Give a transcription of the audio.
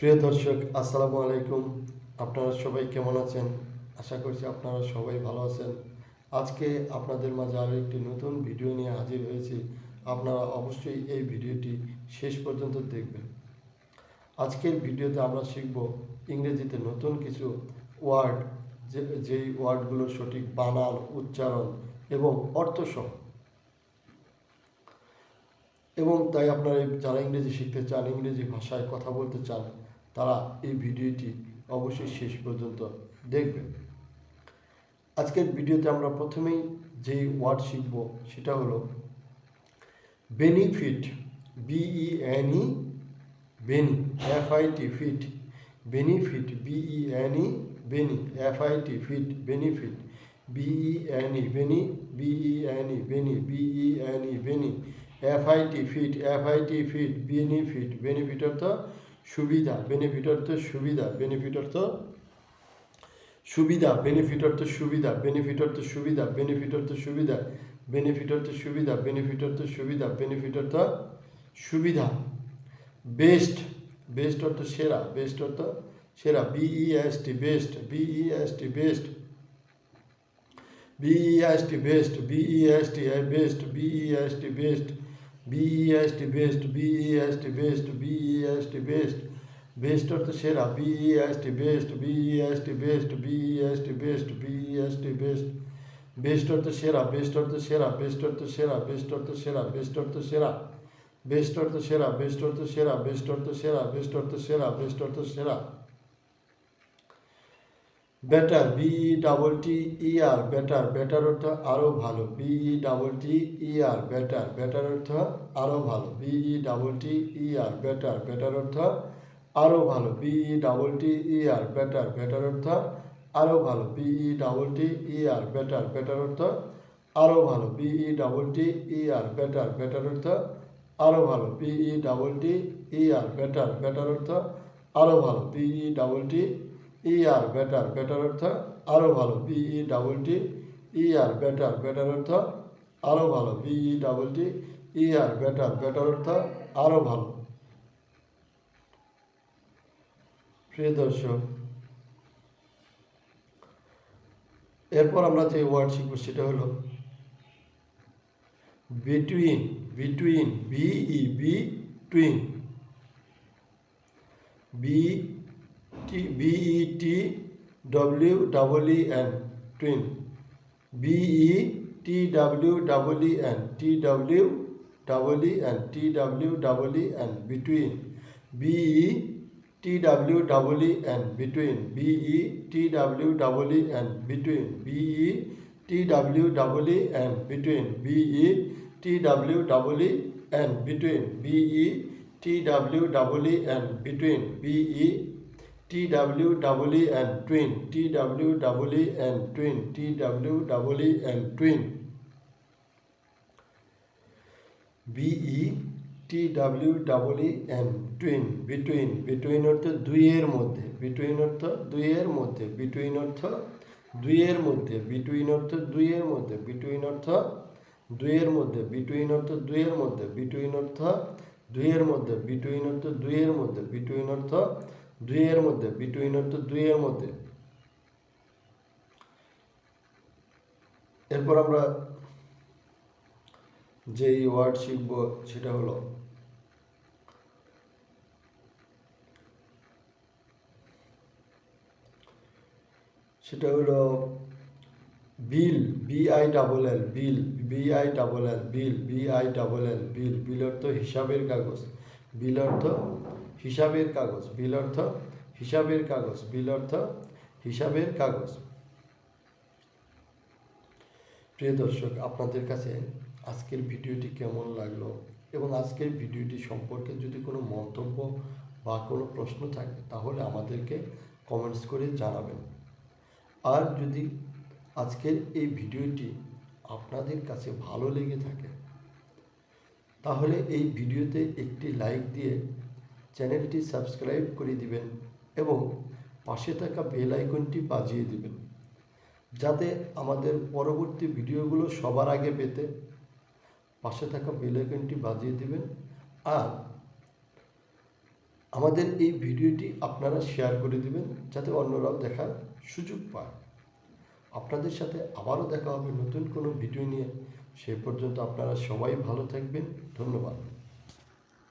প্রিয় দর্শক, আসসালামু আলাইকুম। আপনারা সবাই কেমন আছেন? আশা করছি আপনারা সবাই ভালো আছেন। আজকে আপনাদের মাঝে আরও একটি নতুন ভিডিও নিয়ে হাজির হয়েছি। আপনারা অবশ্যই এই ভিডিওটি শেষ পর্যন্ত দেখবেন। আজকের ভিডিওতে আমরা শিখব ইংরেজিতে নতুন কিছু ওয়ার্ড, যেই ওয়ার্ডগুলোর সঠিক বানান, উচ্চারণ এবং অর্থসহ। এবং তাই আপনারা যারা ইংরেজি শিখতে চান, ইংরেজি ভাষায় কথা বলতে চান, তারা এই ভিডিওটি অবশ্যই শেষ পর্যন্ত দেখবেন। আজকের ভিডিওতে আমরা প্রথমেই যেই ওয়ার্ড শিখব সেটা হলো benefit. BENE, bene, FIT, fit. Benefit, BENE, bene, FIT, fit, benefit. BENE, bene, BENE, bene, BENE, bene, FIT, fit, FIT, fit, benefit. Benefit অর্থ সুবিধা, বেনিফিট অর্থ সুবিধা, বেনিফিট অর্থ সুবিধা, বেনিফিট অর্থ সুবিধা, বেনিফিট অর্থ সুবিধা, বেনিফিট অর্থ সুবিধা, বেনিফিট অর্থ সুবিধা, বেনিফিট অর্থ সুবিধা, বেনিফিট অর্থ সুবিধা। বেস্ট, বেস্ট অর্থ সেরা, বেস্ট অর্থ সেরা, BEST, best, BEST, best, BEST, best, BEST, best, BEST, best, BEST, best, BEST, best, BEST, best, best অর্থ সেরা, BEST, best, BEST, best, BEST, best, BEST, best, best অর্থ সেরা, বেস্ট অর্থ সেরা, বেস্ট অর্থ সেরা, বেস্ট অর্থ সেরা, বেস্ট অর্থ সেরা, বেস্ট অর্থ সেরা, বেস্ট অর্থ সেরা, বেস্ট অর্থ সেরা, বেস্ট অর্থ সেরা, বেস্ট অর্থ সেরা। বেটার, BETTER, বেটার, বেটার অর্থ আরও ভালো, BETTER, বেটার, বেটার অর্থ আরও ভালো, BETTER, বেটার, বেটার অর্থ আরও ভালো, BETTER, বেটার, বেটার অর্থ আরও ভালো, BETTER, বেটার, বেটার অর্থ আরও ভালো, BETTER, বেটার, বেটার অর্থ আরও ভালো, BETTER, বেটার, বেটার অর্থ আরও ভালো, BETTER, বেটার, বেটার অর্থ আরও ভালো, BETTER, বেটার, বেটার অর্থ আরও ভালো, BETTER, বেটার, বেটার অর্থ আরও ভালো। প্রিয় দর্শক, এরপর আমরা যে ওয়ার্ড শিখব সেটা হলো between. Between, BETWEEN, BETWEEN, twin, BETWEEN, TWEEN, between, BETWEEN, between, BETWEEN, between, BETWEEN, between, BETWEEN, between, BETWEEN, between, TWEEN, twin, TWEEN, twin, TWEEN, twin, BETWEEN, twin, between, between অর্থ দুইয়ের মধ্যে, between অর্থ দুইয়ের মধ্যে, between অর্থ দুইয়ের মধ্যে, between অর্থ দুইয়ের মধ্যে, between অর্থ দুইয়ের মধ্যে, between অর্থ দুইয়ের মধ্যে, between অর্থ দুইয়ের মধ্যে, between অর্থ দুইয়ের মধ্যে, between অর্থ দুইয়ের মধ্যে, between অর্থ দুইয়ের মধ্যে। এরপর আমরা যেই ওয়ার্ড শিখব সেটা হলো বিল, BILL, বিল, BILL, বিল, BILL, বিল, বিল অর্থ হিসাবের কাগজ, বিল অর্থ হিসাবের কাগজ, বিল অর্থ হিসাবের কাগজ, বিল অর্থ হিসাবের কাগজ। প্রিয় দর্শক, আপনাদের কাছে আজকের ভিডিওটি কেমন লাগলো এবং আজকের ভিডিওটি সম্পর্কে যদি কোনো মন্তব্য বা কোনো প্রশ্ন থাকে তাহলে আমাদেরকে কমেন্টস করে জানাবেন। আর যদি আজকের এই ভিডিওটি আপনাদের কাছে ভালো লেগে থাকে তাহলে এই ভিডিওতে একটি লাইক দিয়ে চ্যানেলটি সাবস্ক্রাইব করে দিবেন এবং পাশে থাকা বেল আইকনটি বাজিয়ে দিবেন, যাতে আমাদের পরবর্তী ভিডিওগুলো সবার আগে পেতে পাশে থাকা বেল আইকনটি বাজিয়ে দিবেন। আর আমাদের এই ভিডিওটি আপনারা শেয়ার করে দিবেন যাতে অন্যরাও দেখার সুযোগ পায়। আপনাদের সাথে আবারও দেখা হবে নতুন কোনো ভিডিও নিয়ে। সেই পর্যন্ত আপনারা সবাই ভালো থাকবেন। ধন্যবাদ।